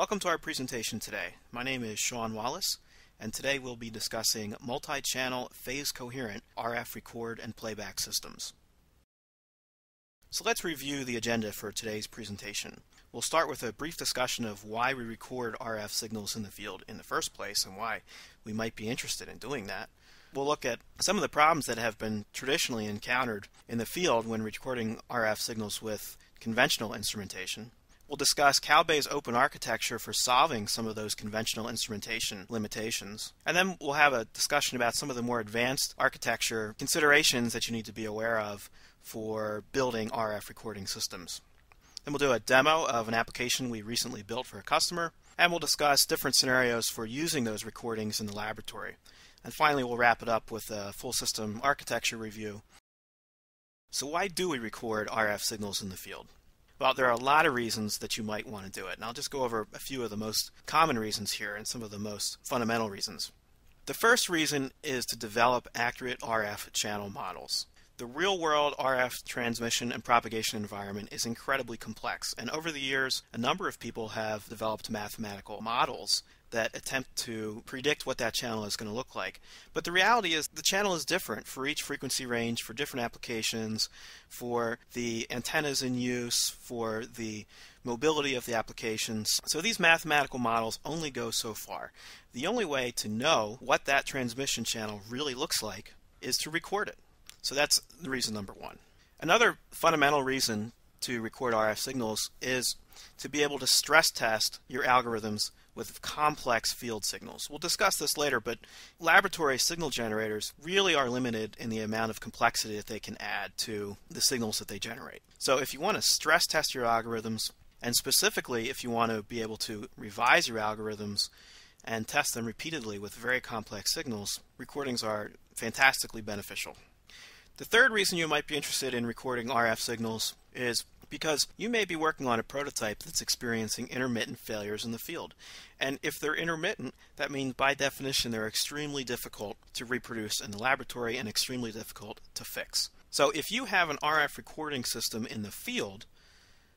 Welcome to our presentation today. My name is Sean Wallace, and today we'll be discussing multi-channel phase coherent RF record and playback systems. So let's review the agenda for today's presentation. We'll start with a brief discussion of why we record RF signals in the field in the first place and why we might be interested in doing that. We'll look at some of the problems that have been traditionally encountered in the field when recording RF signals with conventional instrumentation. We'll discuss Calbay's open architecture for solving some of those conventional instrumentation limitations. And then we'll have a discussion about some of the more advanced architecture considerations that you need to be aware of for building RF recording systems. Then we'll do a demo of an application we recently built for a customer, and we'll discuss different scenarios for using those recordings in the laboratory. And finally, we'll wrap it up with a full system architecture review. So why do we record RF signals in the field? Well, there are a lot of reasons that you might want to do it, and I'll just go over a few of the most common reasons here and some of the most fundamental reasons. The first reason is to develop accurate RF channel models. The real-world RF transmission and propagation environment is incredibly complex, and over the years, a number of people have developed mathematical models that attempt to predict what that channel is going to look like. But the reality is the channel is different for each frequency range, for different applications, for the antennas in use, for the mobility of the applications. So these mathematical models only go so far. The only way to know what that transmission channel really looks like is to record it. So that's the reason number one. Another fundamental reason to record RF signals is to be able to stress test your algorithms with complex field signals. We'll discuss this later, but laboratory signal generators really are limited in the amount of complexity that they can add to the signals that they generate. So if you want to stress test your algorithms, and specifically if you want to be able to revise your algorithms and test them repeatedly with very complex signals, recordings are fantastically beneficial. The third reason you might be interested in recording RF signals is because you may be working on a prototype that's experiencing intermittent failures in the field. And if they're intermittent, that means by definition they're extremely difficult to reproduce in the laboratory and extremely difficult to fix. So if you have an RF recording system in the field,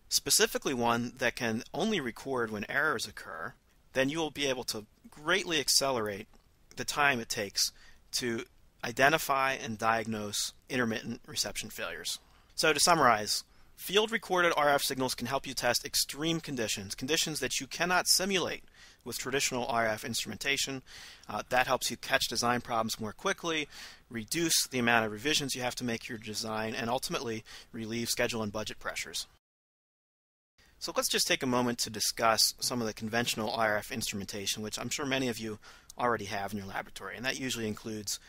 specifically one that can only record when errors occur, then you will be able to greatly accelerate the time it takes to identify and diagnose intermittent reception failures. So to summarize, field-recorded RF signals can help you test extreme conditions, conditions that you cannot simulate with traditional RF instrumentation. That helps you catch design problems more quickly, reduce the amount of revisions you have to make your design, and ultimately relieve schedule and budget pressures. So let's just take a moment to discuss some of the conventional RF instrumentation, which I'm sure many of you already have in your laboratory, and that usually includes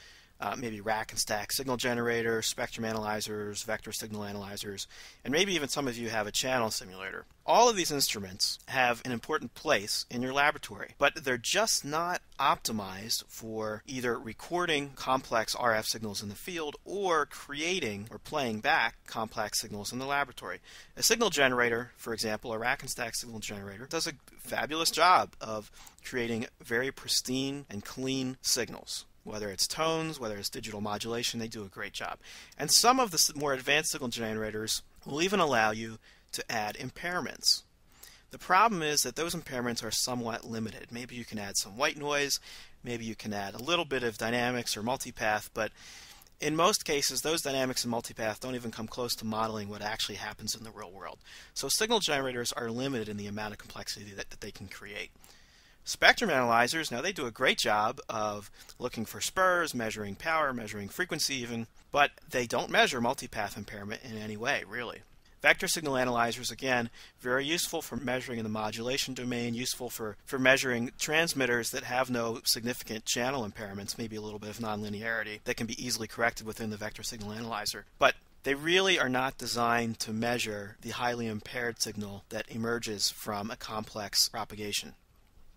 maybe rack and stack signal generators, spectrum analyzers, vector signal analyzers, and maybe even some of you have a channel simulator. All of these instruments have an important place in your laboratory, but they're just not optimized for either recording complex RF signals in the field or creating or playing back complex signals in the laboratory. A signal generator, for example, a rack and stack signal generator, does a fabulous job of creating very pristine and clean signals. Whether it's tones, whether it's digital modulation, they do a great job. And some of the more advanced signal generators will even allow you to add impairments. The problem is that those impairments are somewhat limited. Maybe you can add some white noise, maybe you can add a little bit of dynamics or multipath, but in most cases those dynamics and multipath don't even come close to modeling what actually happens in the real world. So signal generators are limited in the amount of complexity that they can create. Spectrum analyzers, now they do a great job of looking for spurs, measuring power, measuring frequency even, but they don't measure multipath impairment in any way, really. Vector signal analyzers, again, very useful for measuring in the modulation domain, useful for measuring transmitters that have no significant channel impairments, maybe a little bit of nonlinearity that can be easily corrected within the vector signal analyzer. But they really are not designed to measure the highly impaired signal that emerges from a complex propagation.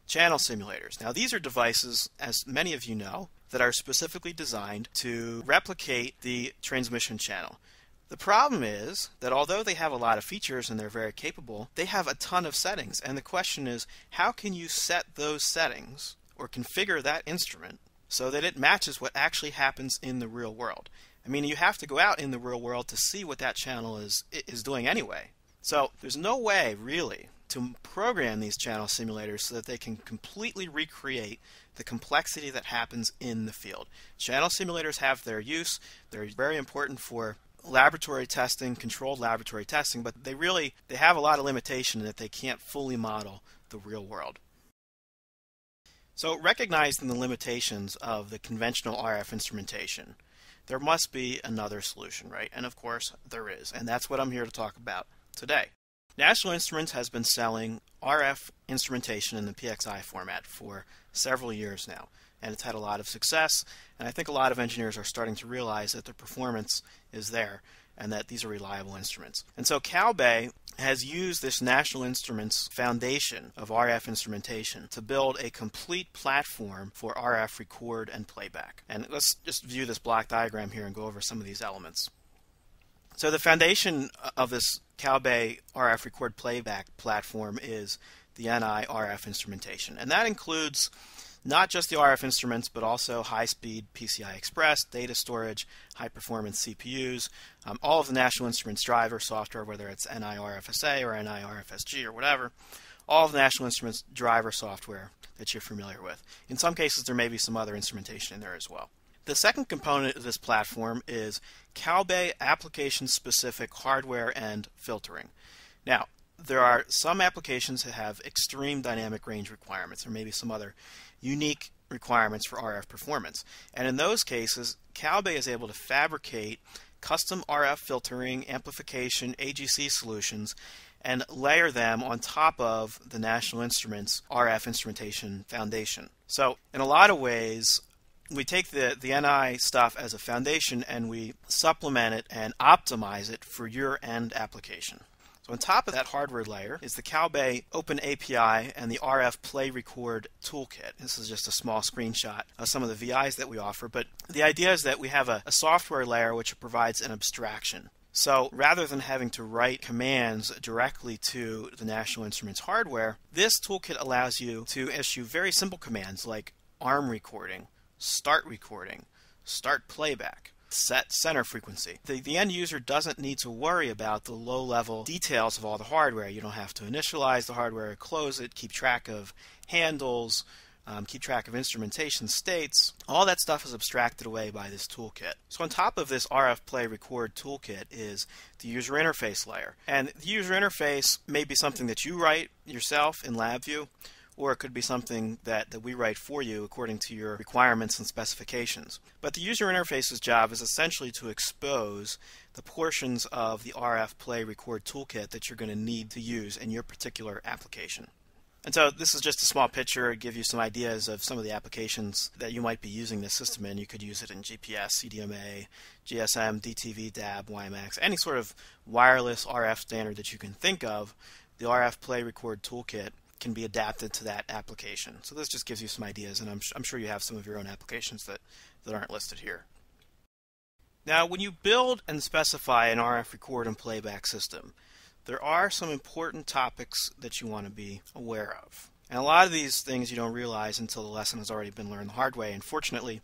Channel simulators. Now these are devices, as many of you know, that are specifically designed to replicate the transmission channel. The problem is that although they have a lot of features and they're very capable, they have a ton of settings, and the question is, how can you set those settings or configure that instrument so that it matches what actually happens in the real world? I mean, you have to go out in the real world to see what that channel is doing anyway. So there's no way, really, to program these channel simulators so that they can completely recreate the complexity that happens in the field. Channel simulators have their use. They're very important for laboratory testing, controlled laboratory testing, but they have a lot of limitation in that they can't fully model the real world. So recognizing the limitations of the conventional RF instrumentation, there must be another solution, right? And of course there is, and that's what I'm here to talk about today. National Instruments has been selling RF instrumentation in the PXI format for several years now, and it's had a lot of success, and I think a lot of engineers are starting to realize that the performance is there and that these are reliable instruments. And so CalBay has used this National Instruments foundation of RF instrumentation to build a complete platform for RF record and playback. And let's just view this block diagram here and go over some of these elements. So the foundation of this CalBay RF record playback platform is the NI RF instrumentation, and that includes not just the RF instruments, but also high-speed PCI Express, data storage, high-performance CPUs, all of the National Instruments driver software, whether it's NI RFSA or NI RFSG or whatever, all of the National Instruments driver software that you're familiar with. In some cases, there may be some other instrumentation in there as well. The second component of this platform is CalBay application-specific hardware and filtering. Now, there are some applications that have extreme dynamic range requirements, or maybe some other unique requirements for RF performance. And in those cases, CalBay is able to fabricate custom RF filtering, amplification, AGC solutions, and layer them on top of the National Instruments RF instrumentation foundation. So in a lot of ways, we take the NI stuff as a foundation and we supplement it and optimize it for your end application. So on top of that hardware layer is the CalBay Open API and the RF Play Record Toolkit. This is just a small screenshot of some of the VIs that we offer, but the idea is that we have a software layer which provides an abstraction. So rather than having to write commands directly to the National Instruments hardware, this toolkit allows you to issue very simple commands like arm recording, start playback, set center frequency. The end user doesn't need to worry about the low-level details of all the hardware. You don't have to initialize the hardware, close it, keep track of handles, keep track of instrumentation states. All that stuff is abstracted away by this toolkit. So on top of this RF Play Record toolkit is the user interface layer. And the user interface may be something that you write yourself in LabVIEW, or it could be something that we write for you according to your requirements and specifications. But the user interface's job is essentially to expose the portions of the RF Play Record toolkit that you're going to need to use in your particular application. And so this is just a small picture to give you some ideas of some of the applications that you might be using this system in. You could use it in GPS, CDMA, GSM, DTV, DAB, WiMAX, any sort of wireless RF standard that you can think of. The RF Play Record toolkit can be adapted to that application. So this just gives you some ideas, and I'm sure you have some of your own applications that aren't listed here. Now, when you build and specify an RF record and playback system, there are some important topics that you want to be aware of. And a lot of these things you don't realize until the lesson has already been learned the hard way, and fortunately,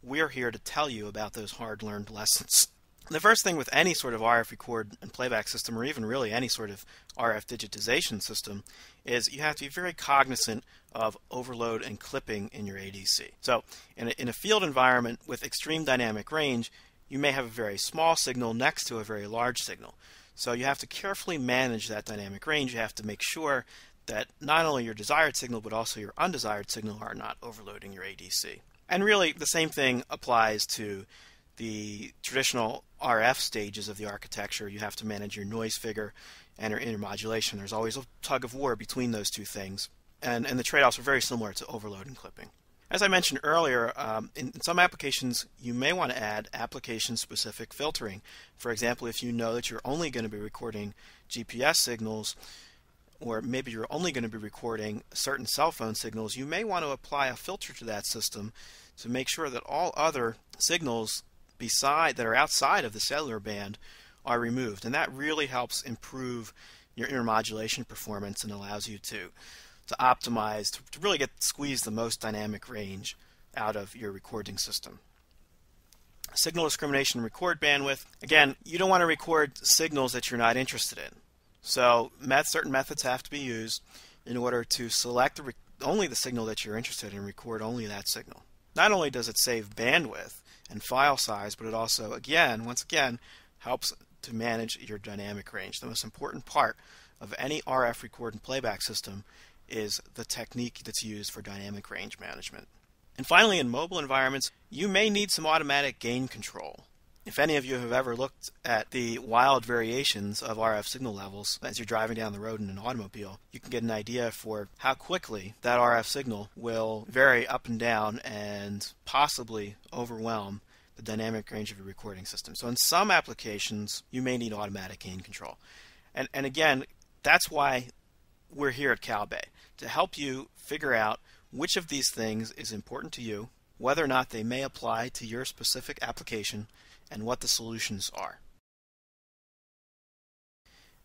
we're here to tell you about those hard-learned lessons. The first thing with any sort of RF record and playback system, or even really any sort of RF digitization system, is you have to be very cognizant of overload and clipping in your ADC. So in a field environment with extreme dynamic range, you may have a very small signal next to a very large signal. So you have to carefully manage that dynamic range. You have to make sure that not only your desired signal, but also your undesired signal are not overloading your ADC. And really, the same thing applies to the traditional RF stages of the architecture. You have to manage your noise figure and your intermodulation. There's always a tug of war between those two things, and the trade-offs are very similar to overload and clipping. As I mentioned earlier, in some applications you may want to add application-specific filtering. For example, if you know that you're only going to be recording GPS signals, or maybe you're only going to be recording certain cell phone signals, you may want to apply a filter to that system to make sure that all other signals that are outside of the cellular band are removed, and that really helps improve your intermodulation performance and allows you to optimize, to really squeeze the most dynamic range out of your recording system. Signal discrimination and record bandwidth. Again, you don't want to record signals that you're not interested in. So certain methods have to be used in order to select only the signal that you're interested in, record only that signal. Not only does it save bandwidth and file size, but it also, once again, helps to manage your dynamic range. The most important part of any RF record and playback system is the technique that's used for dynamic range management. And finally, in mobile environments, you may need some automatic gain control. If any of you have ever looked at the wild variations of RF signal levels as you're driving down the road in an automobile, you can get an idea for how quickly that RF signal will vary up and down and possibly overwhelm the dynamic range of your recording system. So in some applications, you may need automatic gain control. And again, that's why we're here at CalBay, to help you figure out which of these things is important to you, whether or not they may apply to your specific application, and what the solutions are.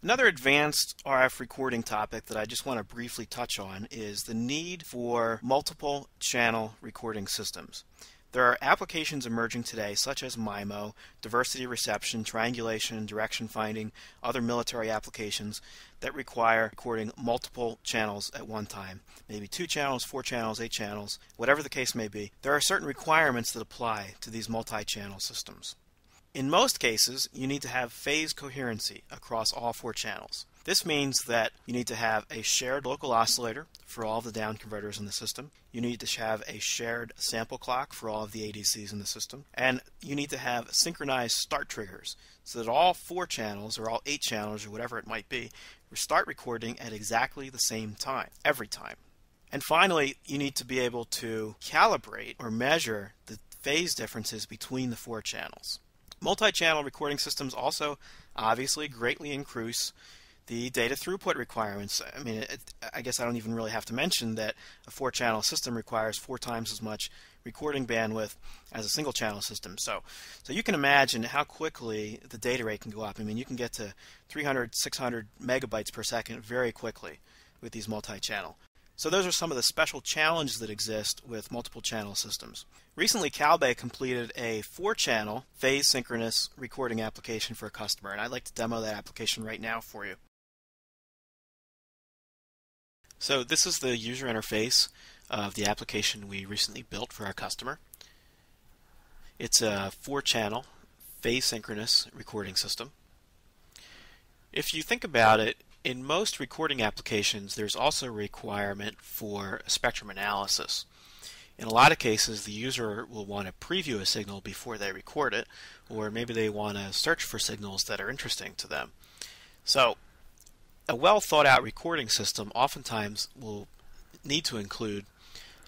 Another advanced RF recording topic that I just want to briefly touch on is the need for multiple channel recording systems. There are applications emerging today such as MIMO, diversity reception, triangulation, direction finding, other military applications that require recording multiple channels at one time. Maybe 2 channels, 4 channels, 8 channels, whatever the case may be. There are certain requirements that apply to these multi-channel systems. In most cases, you need to have phase coherency across all 4 channels. This means that you need to have a shared local oscillator for all the down converters in the system. You need to have a shared sample clock for all of the ADCs in the system. And you need to have synchronized start triggers so that all 4 channels or all 8 channels or whatever it might be start recording at exactly the same time, every time. And finally, you need to be able to calibrate or measure the phase differences between the 4 channels. Multi-channel recording systems also obviously greatly increase the data throughput requirements. I mean, I guess I don't even really have to mention that a 4-channel system requires 4 times as much recording bandwidth as a single-channel system. So you can imagine how quickly the data rate can go up. I mean, you can get to 300, 600 megabytes per second very quickly with these multi-channel. So those are some of the special challenges that exist with multiple channel systems. Recently, CalBay completed a 4-channel phase synchronous recording application for a customer, and I'd like to demo that application right now for you. So this is the user interface of the application we recently built for our customer. It's a 4-channel phase synchronous recording system. If you think about it, in most recording applications, there's also a requirement for spectrum analysis. In a lot of cases, the user will want to preview a signal before they record it, or maybe they want to search for signals that are interesting to them. So, a well thought out recording system oftentimes will need to include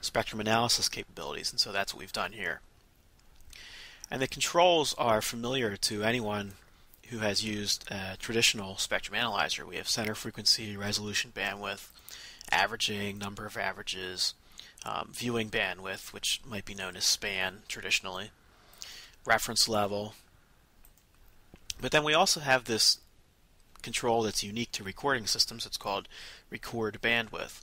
spectrum analysis capabilities, and so that's what we've done here. And the controls are familiar to anyone who has used a traditional spectrum analyzer. We have center frequency, resolution bandwidth, averaging, number of averages, viewing bandwidth, which might be known as span traditionally, reference level. But then we also have this control that's unique to recording systems. It's called record bandwidth.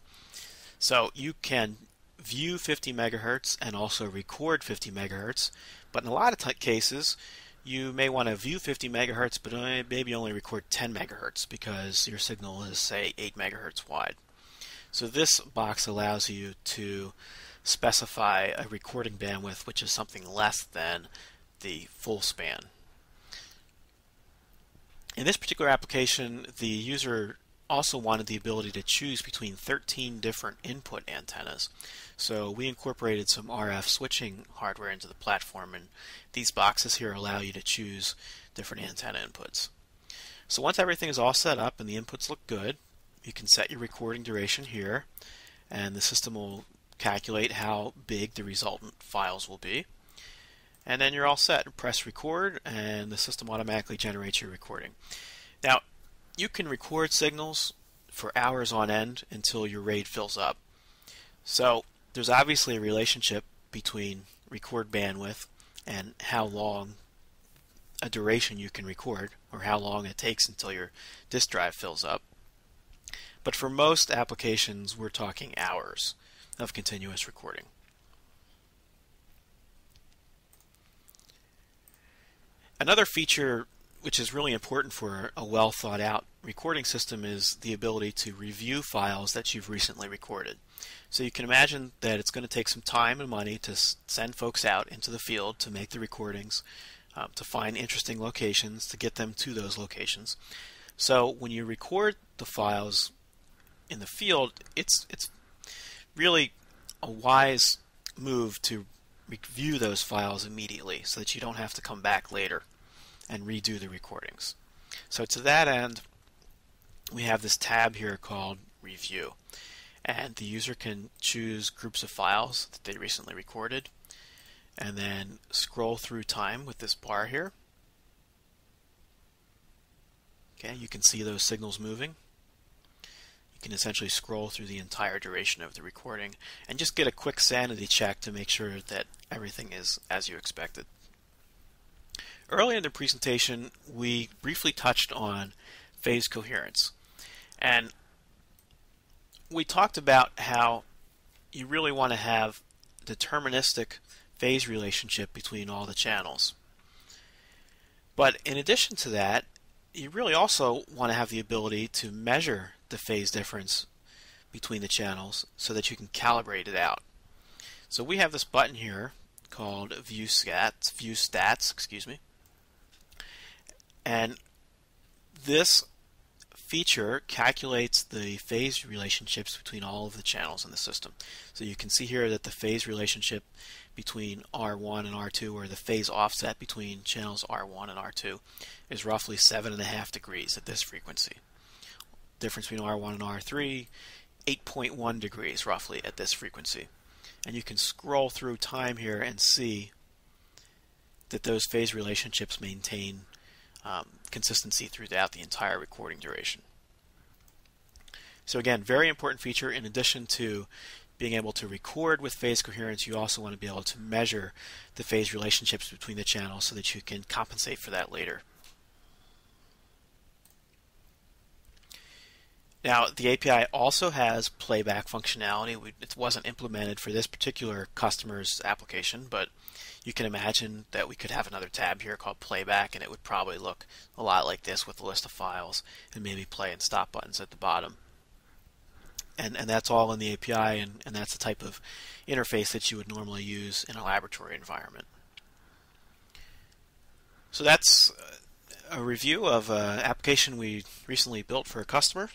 So you can view 50 megahertz and also record 50 megahertz, but in a lot of cases you may want to view 50 megahertz but maybe only record 10 megahertz because your signal is, say, 8 megahertz wide. So this box allows you to specify a recording bandwidth which is something less than the full span. In this particular application, the user also wanted the ability to choose between 13 different input antennas. So we incorporated some RF switching hardware into the platform, and these boxes here allow you to choose different antenna inputs. So once everything is all set up and the inputs look good, you can set your recording duration here, and the system will calculate how big the resultant files will be. And then you're all set. Press record, and the system automatically generates your recording. Now, you can record signals for hours on end until your RAID fills up. So there's obviously a relationship between record bandwidth and how long a duration you can record, or how long it takes until your disk drive fills up. But for most applications, we're talking hours of continuous recording. Another feature which is really important for a well thought out recording system is the ability to review files that you've recently recorded. So you can imagine that it's going to take some time and money to send folks out into the field to make the recordings, to find interesting locations, to get them to those locations. So when you record the files in the field, it's really a wise move to review those files immediately so that you don't have to come back later and redo the recordings. So to that end, we have this tab here called Review, and the user can choose groups of files that they recently recorded and then scroll through time with this bar here. Okay, you can see those signals moving. You can essentially scroll through the entire duration of the recording and just get a quick sanity check to make sure that everything is as you expected. Earlier in the presentation, we briefly touched on phase coherence, and we talked about how you really want to have deterministic phase relationship between all the channels. But in addition to that, you really also want to have the ability to measure the phase difference between the channels so that you can calibrate it out. So we have this button here called View Stats, and this feature calculates the phase relationships between all of the channels in the system. So you can see here that the phase relationship between R1 and R2, or the phase offset between channels R1 and R2, is roughly 7.5 degrees at this frequency. Difference between R1 and R3, 8.1 degrees roughly at this frequency. And you can scroll through time here and see that those phase relationships maintain consistency throughout the entire recording duration. So again, very important feature. In addition to being able to record with phase coherence, you also want to be able to measure the phase relationships between the channels so that you can compensate for that later. Now, the API also has playback functionality. It wasn't implemented for this particular customer's application, but you can imagine that we could have another tab here called Playback, and it would probably look a lot like this with a list of files and maybe play and stop buttons at the bottom. And that's all in the API, and that's the type of interface that you would normally use in a laboratory environment. So that's a review of an application we recently built for a customer.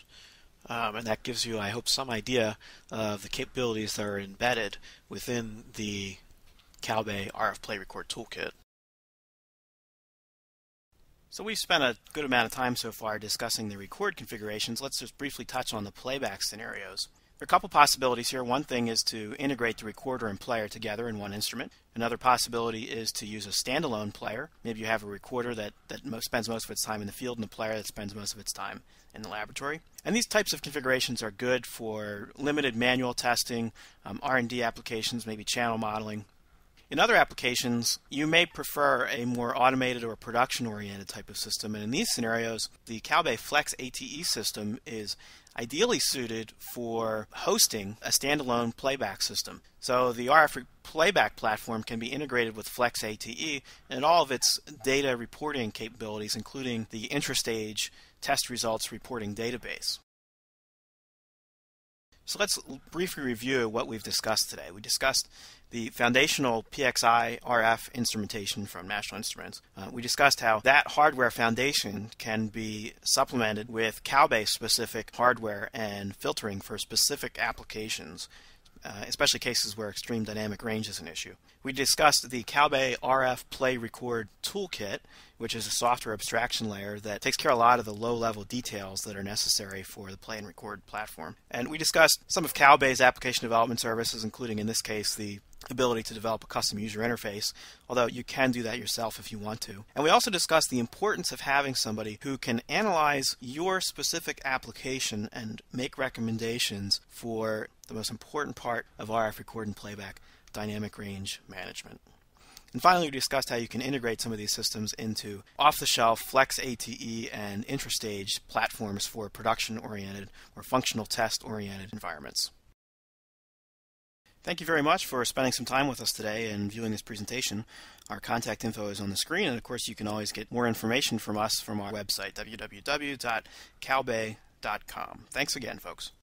And that gives you, I hope, some idea of the capabilities that are embedded within the CalBay RF Play Record Toolkit. So we've spent a good amount of time so far discussing the record configurations. Let's just briefly touch on the playback scenarios. There are a couple possibilities here. One thing is to integrate the recorder and player together in one instrument. Another possibility is to use a standalone player. Maybe you have a recorder that spends most of its time in the field and a player that spends most of its time in the laboratory. And these types of configurations are good for limited manual testing, R&D applications, maybe channel modeling. In other applications, you may prefer a more automated or production-oriented type of system, and in these scenarios, the CalBay Flex ATE system is ideally suited for hosting a standalone playback system. So the RF playback platform can be integrated with Flex ATE and all of its data reporting capabilities, including the intrastage test results reporting database. So let's briefly review what we've discussed today. We discussed the foundational PXI RF instrumentation from National Instruments. We discussed how that hardware foundation can be supplemented with CalBay specific hardware and filtering for specific applications, especially cases where extreme dynamic range is an issue. We discussed the CalBay RF Play Record Toolkit, which is a software abstraction layer that takes care of a lot of the low-level details that are necessary for the play and record platform. And we discussed some of CalBay's application development services, including, in this case, the ability to develop a custom user interface, although you can do that yourself if you want to. And we also discussed the importance of having somebody who can analyze your specific application and make recommendations for the most important part of RF record and playback, dynamic range management. And finally, we discussed how you can integrate some of these systems into off-the-shelf Flex ATE and intrastage platforms for production-oriented or functional test-oriented environments. Thank you very much for spending some time with us today and viewing this presentation. Our contact info is on the screen, and of course you can always get more information from us from our website, www.calbay.com. Thanks again, folks.